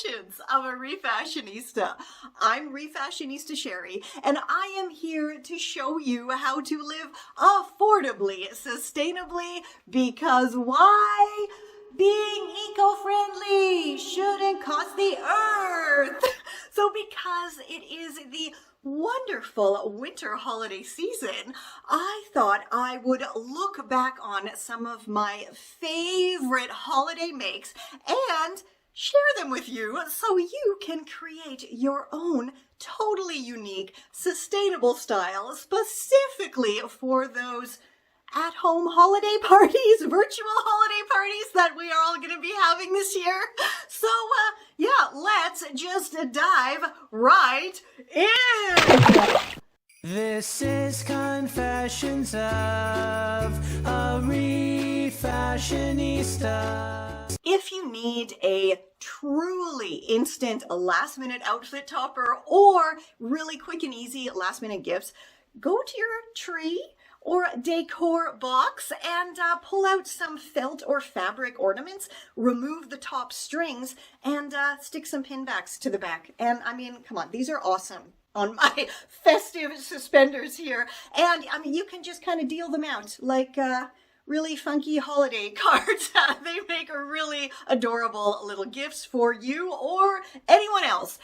Refashions of a Refashionista. I'm Refashionista Sherry, and I am here to show you how to live affordably, sustainably, because why? Being eco-friendly shouldn't cost the earth. So because it is the wonderful winter holiday season, I thought I would look back on some of my favorite holiday makes and share them with you so you can create your own totally unique, sustainable style specifically for those at-home holiday parties, virtual holiday parties that we are all going to be having this year. So, yeah, let's just dive right in. This is Confessions of a Refashionista. If you need a truly instant last-minute outfit topper or really quick and easy last-minute gifts, go to your tree or decor box and pull out some felt or fabric ornaments, remove the top strings, and stick some pinbacks to the back. And I mean, come on, these are awesome on my festive suspenders here. And I mean, you can just kind of deal them out like really funky holiday cards. They make a really adorable little gifts for you or anyone else.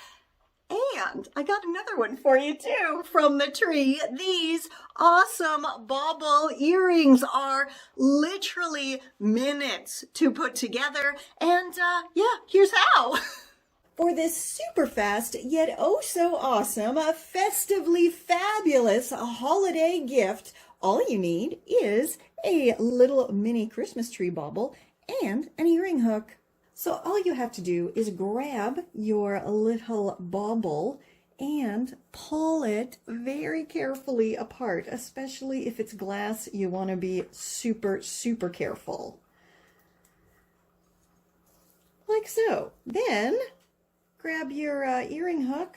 And I got another one for you too from the tree. These awesome bauble earrings are literally minutes to put together. And yeah, here's how. For this super fast yet oh so awesome, festively fabulous holiday gift, all you need is a little mini Christmas tree bauble and an earring hook. So all you have to do is grab your little bauble and pull it very carefully apart, especially if it's glass. You want to be super, super careful. Like so. Then grab your earring hook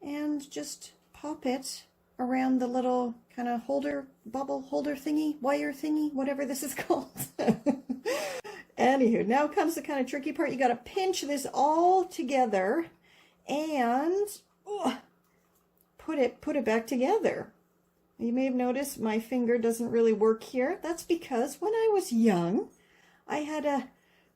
and just pop it around the little kind of holder, bubble holder thingy, wire thingy, whatever this is called. Anywho, now comes the kind of tricky part. You got to pinch this all together and put it back together. You may have noticed my finger doesn't really work here. That's because when I was young, I had a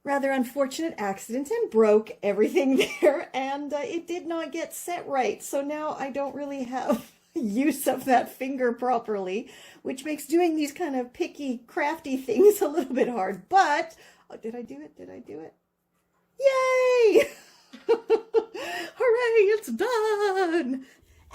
rather unfortunate accident and broke everything there, and it did not get set right. So now I don't really have use of that finger properly, which makes doing these kind of picky, crafty things a little bit hard. But oh, did I do it? Did I do it? Yay! Hooray, it's done!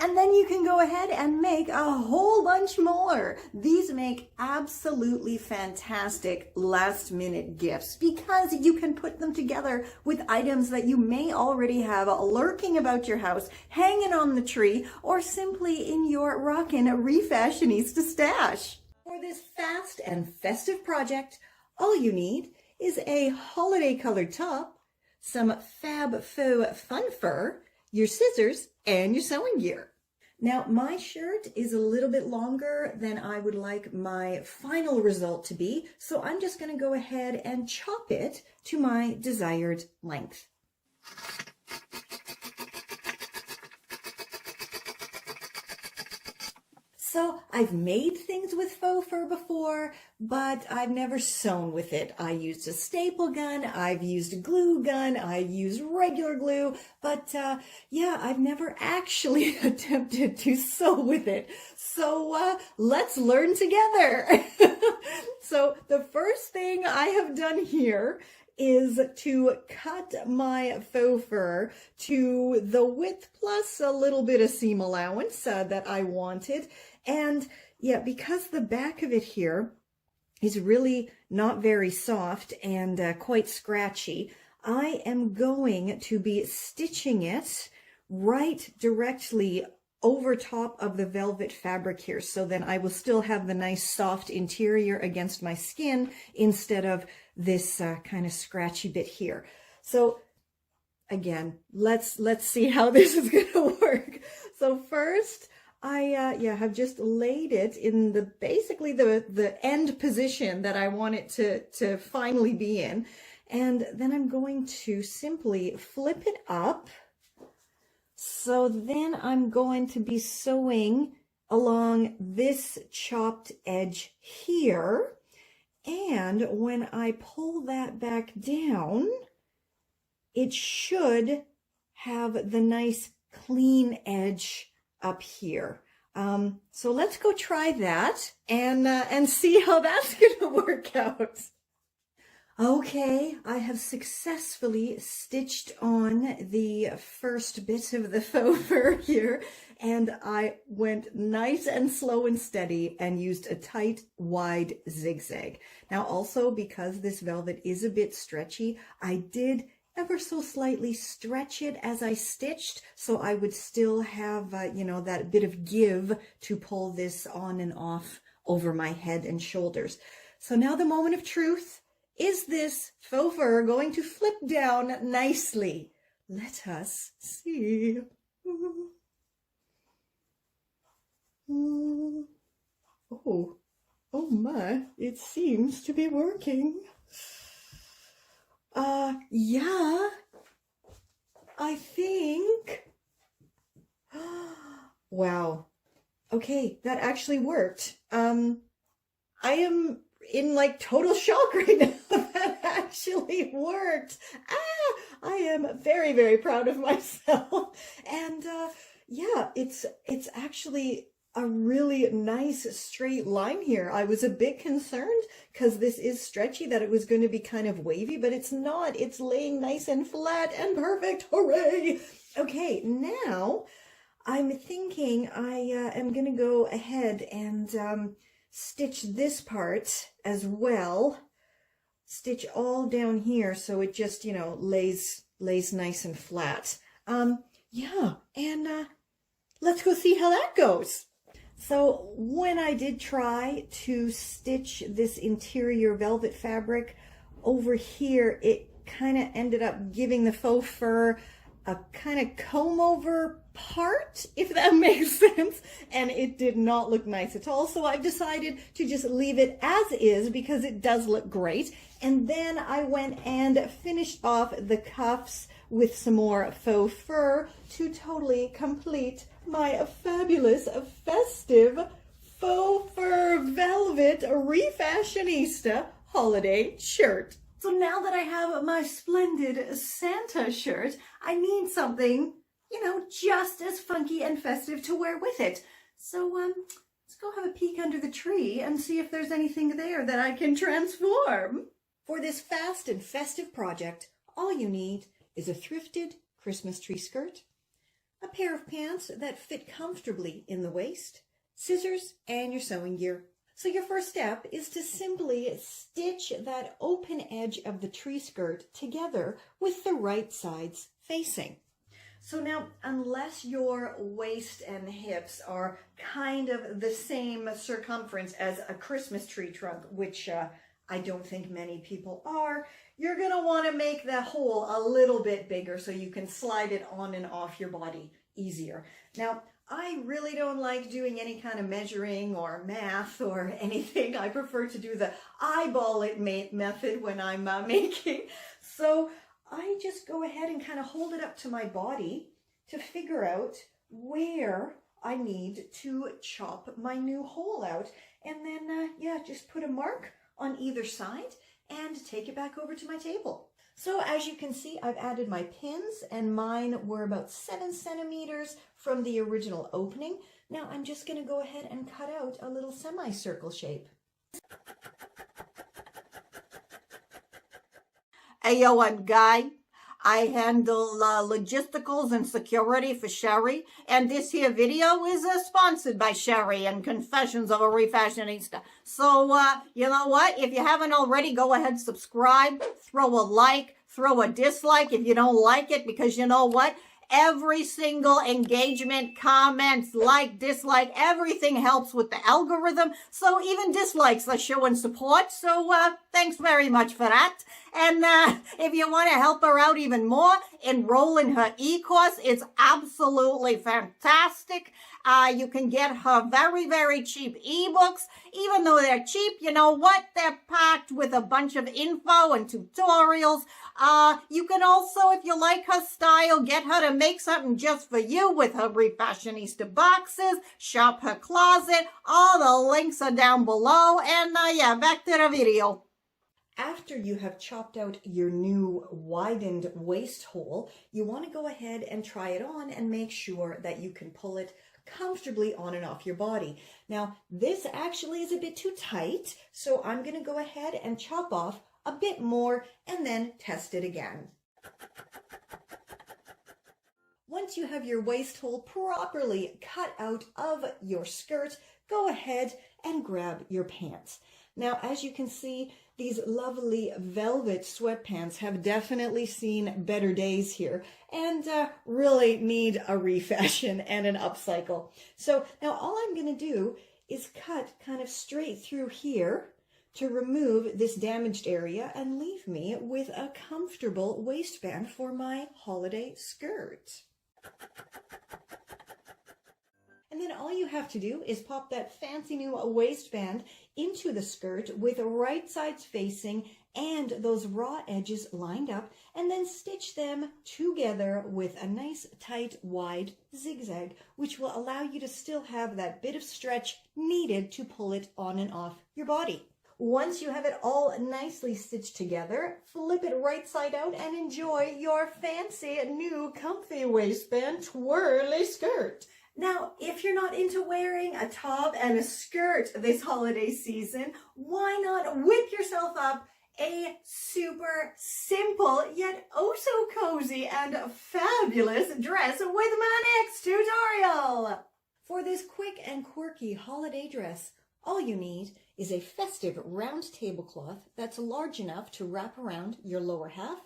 And then you can go ahead and make a whole bunch more. These make absolutely fantastic last-minute gifts because you can put them together with items that you may already have lurking about your house, hanging on the tree, or simply in your rockin' Refashionista stash. For this fast and festive project, all you need is a holiday-colored top, some fab faux fun fur, your scissors, and your sewing gear. Now, my shirt is a little bit longer than I would like my final result to be, so I'm just going to go ahead and chop it to my desired length. So I've made things with faux fur before, but I've never sewn with it. I used a staple gun, I've used a glue gun, I've used regular glue, but yeah, I've never actually attempted to sew with it. So let's learn together. So the first thing I have done here is to cut my faux fur to the width plus a little bit of seam allowance that I wanted. And yeah, because the back of it here is really not very soft and quite scratchy, I am going to be stitching it right directly over top of the velvet fabric here. So then I will still have the nice soft interior against my skin instead of this kind of scratchy bit here. So again, let's see how this is going to work. So first, I have just laid it in the basically the end position that I want it to finally be in. And then I'm going to simply flip it up. So then I'm going to be sewing along this chopped edge here. And when I pull that back down, it should have the nice clean edge up here. So let's go try that and see how that's gonna work out. Okay, I have successfully stitched on the first bit of the faux fur here, and I went nice and slow and steady and used a tight, wide zigzag. Now also, because this velvet is a bit stretchy, I did ever so slightly stretch it as I stitched, so I would still have, you know, that bit of give to pull this on and off over my head and shoulders. So now the moment of truth. Is this faux fur going to flip down nicely? Let us see. Oh my, it seems to be working. Yeah, I think. Wow. Okay, that actually worked. I am in like total shock right now. That actually worked. I am very, very proud of myself. And yeah, it's actually a really nice straight line here. I was a bit concerned because this is stretchy that it was going to be kind of wavy, but it's not. It's laying nice and flat and perfect. Hooray! Okay, now I'm thinking I am going to go ahead and stitch this part as well. Stitch all down here so it just, you know, lays nice and flat. Yeah, and let's go see how that goes. So when I did try to stitch this interior velvet fabric over here, it kind of ended up giving the faux fur a kind of comb over part, if that makes sense, and it did not look nice at all. So I've decided to just leave it as is because it does look great. And then I went and finished off the cuffs with some more faux fur to totally complete my fabulous festive faux fur velvet refashionista holiday shirt. So now that I have my splendid Santa shirt, I need something, you know, just as funky and festive to wear with it. So let's go have a peek under the tree and see if there's anything there that I can transform. For this fast and festive project, all you need is a thrifted Christmas tree skirt, a pair of pants that fit comfortably in the waist, scissors, and your sewing gear. So your first step is to simply stitch that open edge of the tree skirt together with the right sides facing. So now, unless your waist and hips are kind of the same circumference as a Christmas tree trunk, which I don't think many people are, you're going to want to make the hole a little bit bigger so you can slide it on and off your body easier. Now, I really don't like doing any kind of measuring or math or anything. I prefer to do the eyeball it method when I'm making. So I just go ahead and kind of hold it up to my body to figure out where I need to chop my new hole out. And then, yeah, just put a mark on either side and take it back over to my table. So as you can see, I've added my pins, and mine were about 7 centimeters from the original opening. Now I'm just going to go ahead and cut out a little semicircle shape. Hey, yo, I'm Guy. I handle logisticals and security for Sherry, and this here video is sponsored by Sherry and Confessions of a Refashionista. So, you know what? If you haven't already, go ahead, subscribe, throw a like, throw a dislike if you don't like it, because you know what? Every single engagement, comments, like, dislike, everything helps with the algorithm. So even dislikes are showing support. So thanks very much for that. And if you want to help her out even more, enroll in her e-course. It's absolutely fantastic. You can get her very, very cheap ebooks. Even though they're cheap, you know what? They're packed with a bunch of info and tutorials. You can also, if you like her style, get her to make something just for you with her Refashionista boxes. Shop her closet. All the links are down below. And yeah, back to the video. After you have chopped out your new widened waist hole, you want to go ahead and try it on and make sure that you can pull it comfortably on and off your body. Now, this actually is a bit too tight, so I'm going to go ahead and chop off a bit more and then test it again. Once you have your waist hole properly cut out of your skirt, go ahead and grab your pants. Now, as you can see, these lovely velvet sweatpants have definitely seen better days here and really need a refashion and an upcycle. So now all I'm going to do is cut kind of straight through here to remove this damaged area and leave me with a comfortable waistband for my holiday skirt. And then all you have to do is pop that fancy new waistband into the skirt with right sides facing and those raw edges lined up, and then stitch them together with a nice tight wide zigzag, which will allow you to still have that bit of stretch needed to pull it on and off your body. Once you have it all nicely stitched together, flip it right side out and enjoy your fancy new comfy waistband twirly skirt. Now, if you're not into wearing a top and a skirt this holiday season, why not whip yourself up a super simple yet oh so cozy and fabulous dress with my next tutorial. For this quick and quirky holiday dress, all you need is a festive round tablecloth that's large enough to wrap around your lower half,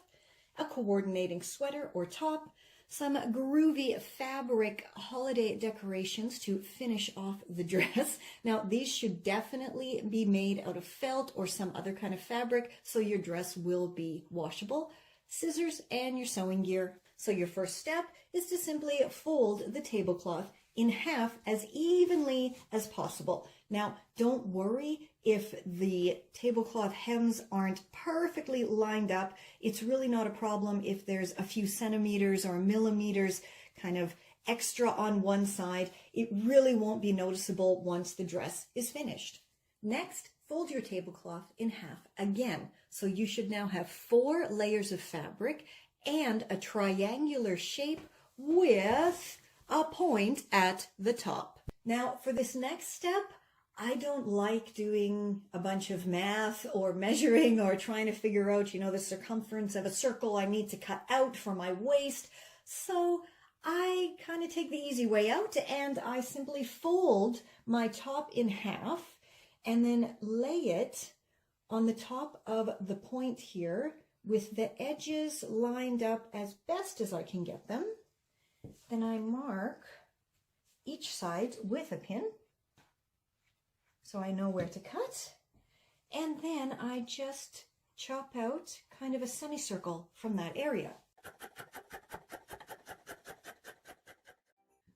a coordinating sweater or top, some groovy fabric holiday decorations to finish off the dress. Now, these should definitely be made out of felt or some other kind of fabric, so your dress will be washable. Scissors and your sewing gear. So your first step is to simply fold the tablecloth in half as evenly as possible. Now, don't worry if the tablecloth hems aren't perfectly lined up. It's really not a problem if there's a few centimeters or millimeters kind of extra on one side. It really won't be noticeable once the dress is finished. Next, fold your tablecloth in half again. So you should now have 4 layers of fabric and a triangular shape with a point at the top. Now, for this next step, I don't like doing a bunch of math or measuring or trying to figure out, the circumference of a circle I need to cut out for my waist. So I kind of take the easy way out and I simply fold my top in half and then lay it on the top of the point here with the edges lined up as best as I can get them. Then I mark each side with a pin so I know where to cut. And then I just chop out kind of a semicircle from that area.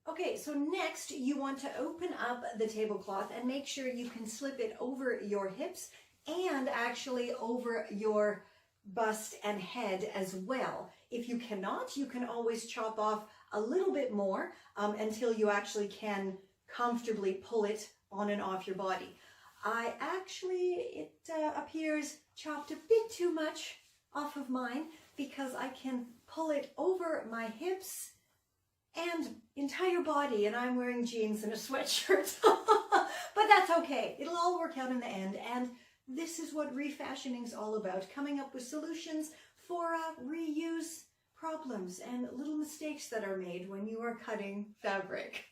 Okay, so next you want to open up the tablecloth and make sure you can slip it over your hips and actually over your bust and head as well. If you cannot, you can always chop off a little bit more until you actually can comfortably pull it on and off your body. It appears chopped a bit too much off of mine because I can pull it over my hips and entire body, and I'm wearing jeans and a sweatshirt. But that's okay. It'll all work out in the end, and this is what refashioning is all about, coming up with solutions for reuse problems and little mistakes that are made when you are cutting fabric.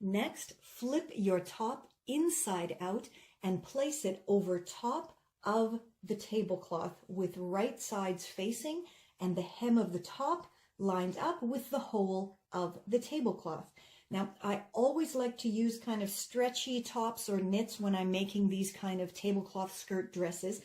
Next, flip your top inside out and place it over top of the tablecloth with right sides facing and the hem of the top lined up with the hole of the tablecloth. Now, I always like to use kind of stretchy tops or knits when I'm making these kind of tablecloth skirt dresses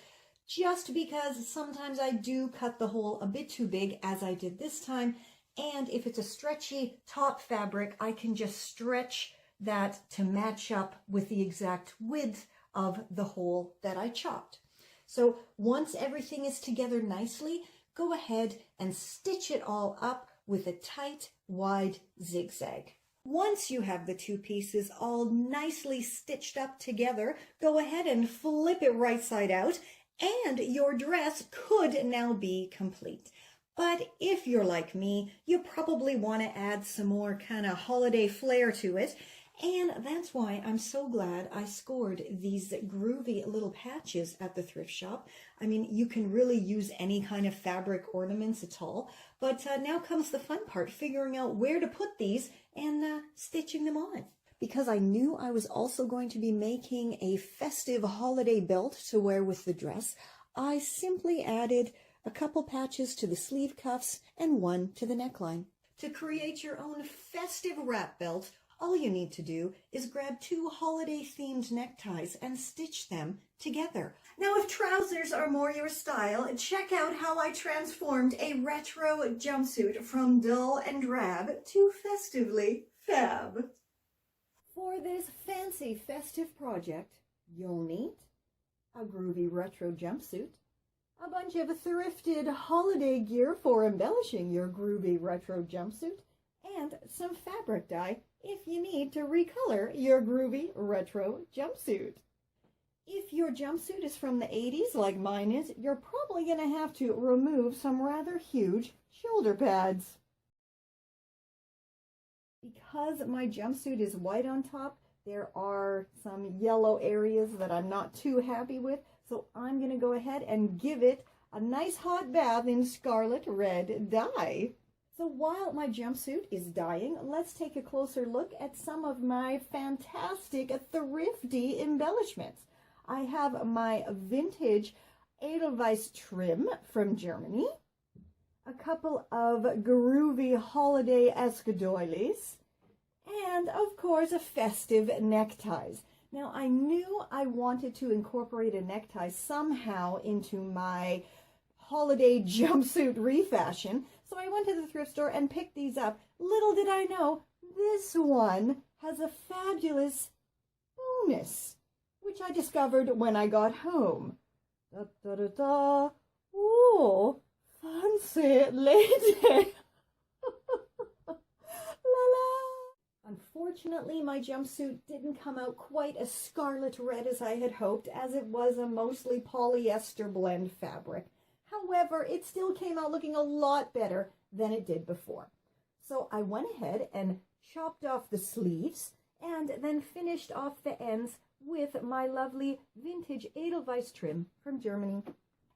just because sometimes I do cut the hole a bit too big, as I did this time. And if it's a stretchy top fabric, I can just stretch that to match up with the exact width of the hole that I chopped. So once everything is together nicely, go ahead and stitch it all up with a tight, wide zigzag. Once you have the two pieces all nicely stitched up together, go ahead and flip it right side out, and your dress could now be complete. But if you're like me, you probably want to add some more kind of holiday flair to it. And that's why I'm so glad I scored these groovy little patches at the thrift shop. I mean, you can really use any kind of fabric ornaments at all. But now comes the fun part, figuring out where to put these and stitching them on. Because I knew I was also going to be making a festive holiday belt to wear with the dress, I simply added a couple patches to the sleeve cuffs and one to the neckline. To create your own festive wrap belt, all you need to do is grab two holiday-themed neckties and stitch them together. Now, if trousers are more your style, check out how I transformed a retro jumpsuit from dull and drab to festively fab. For this fancy festive project, you'll need a groovy retro jumpsuit, a bunch of thrifted holiday gear for embellishing your groovy retro jumpsuit, and some fabric dye if you need to recolor your groovy retro jumpsuit. If your jumpsuit is from the 80s like mine is, you're probably going to have to remove some rather huge shoulder pads. Because my jumpsuit is white on top, there are some yellow areas that I'm not too happy with, so I'm going to go ahead and give it a nice hot bath in scarlet red dye. So while my jumpsuit is dyeing, let's take a closer look at some of my fantastic thrifty embellishments. I have my vintage Edelweiss trim from Germany, a couple of groovy holiday escadoilies, and of course festive neckties. Now I knew I wanted to incorporate a necktie somehow into my holiday jumpsuit refashion, so I went to the thrift store and picked these up. Little did I know, this one has a fabulous bonus, which I discovered when I got home. Da da da da. Ooh, fancy lady. La la. Unfortunately, my jumpsuit didn't come out quite as scarlet red as I had hoped, as it was a mostly polyester blend fabric. However, it still came out looking a lot better than it did before. So I went ahead and chopped off the sleeves and then finished off the ends with my lovely vintage Edelweiss trim from Germany.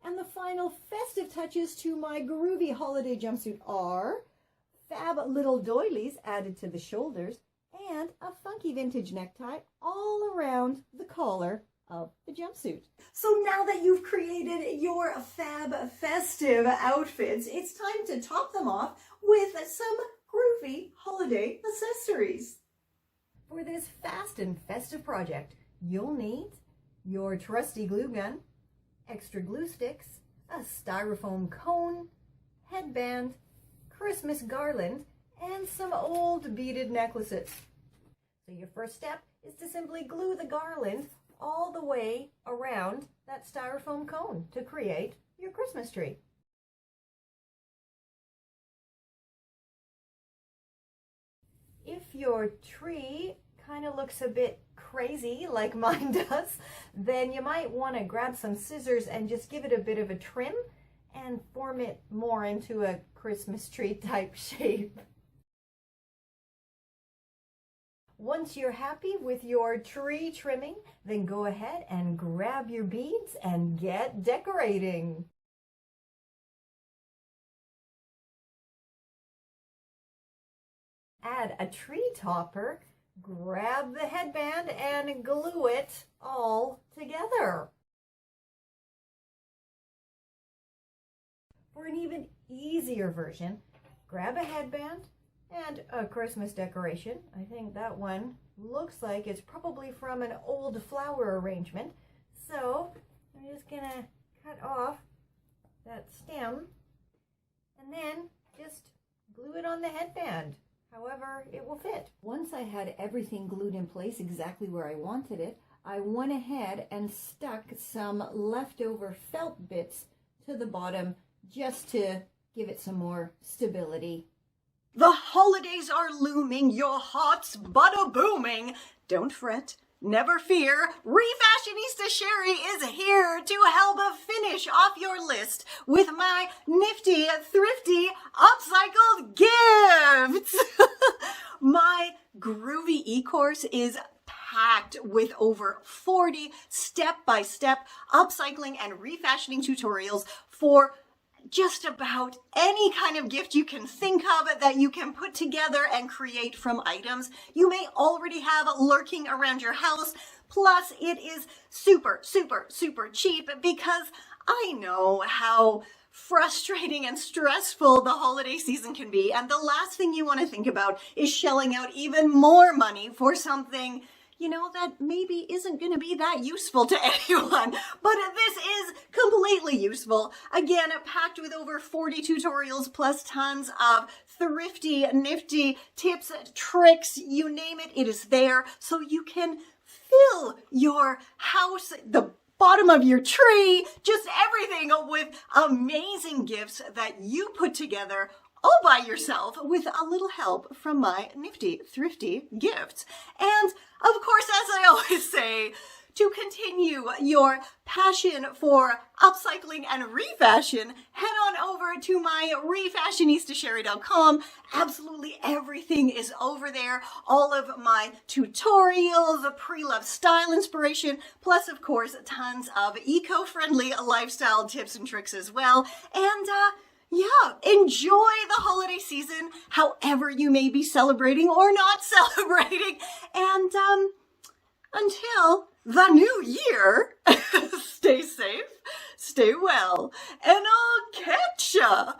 And the final festive touches to my groovy holiday jumpsuit are fab little doilies added to the shoulders and a funky vintage necktie all around the collar of the jumpsuit. So now that you've created your fab festive outfits, it's time to top them off with some groovy holiday accessories. For this fast and festive project, you'll need your trusty glue gun, extra glue sticks, a styrofoam cone, headband, Christmas garland, and some old beaded necklaces. So your first step is to simply glue the garland all the way around that styrofoam cone to create your Christmas tree. If your tree kind of looks a bit crazy like mine does, then you might want to grab some scissors and just give it a bit of a trim and form it more into a Christmas tree type shape. Once you're happy with your tree trimming, then go ahead and grab your beads and get decorating. Add a tree topper, grab the headband and glue it all together. For an even easier version, grab a headband and a Christmas decoration. I think that one looks like it's probably from an old flower arrangement. So I'm just gonna cut off that stem and then just glue it on the headband, however it will fit. Once I had everything glued in place exactly where I wanted it, I went ahead and stuck some leftover felt bits to the bottom just to give it some more stability. The holidays are looming, your heart's bada-booming. Don't fret, never fear, Refashionista Sherry is here to help finish off your list with my nifty, thrifty, upcycled gifts. My groovy e-course is packed with over 40 step-by-step upcycling and refashioning tutorials for just about any kind of gift you can think of that you can put together and create from items you may already have lurking around your house. Plus, it is super, super, super cheap because I know how frustrating and stressful the holiday season can be, and the last thing you want to think about is shelling out even more money for something, you know, that maybe isn't going to be that useful to anyone. But this is completely useful. Again, packed with over 40 tutorials plus tons of thrifty, nifty tips, tricks, you name it, it is there. So you can fill your house, the bottom of your tree, just everything with amazing gifts that you put together all by yourself with a little help from my nifty, thrifty gifts. And of course, as I always say, to continue your passion for upcycling and refashion, head on over to my refashionistasherry.com. Absolutely everything is over there. All of my tutorials, pre-loved style inspiration, plus of course, tons of eco-friendly lifestyle tips and tricks as well. And yeah, enjoy the holiday season, however you may be celebrating or not celebrating. And until the new year, stay safe, stay well, and I'll catch ya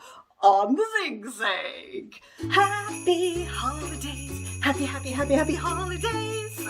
on the zigzag. Happy holidays, happy, happy, happy, happy holidays.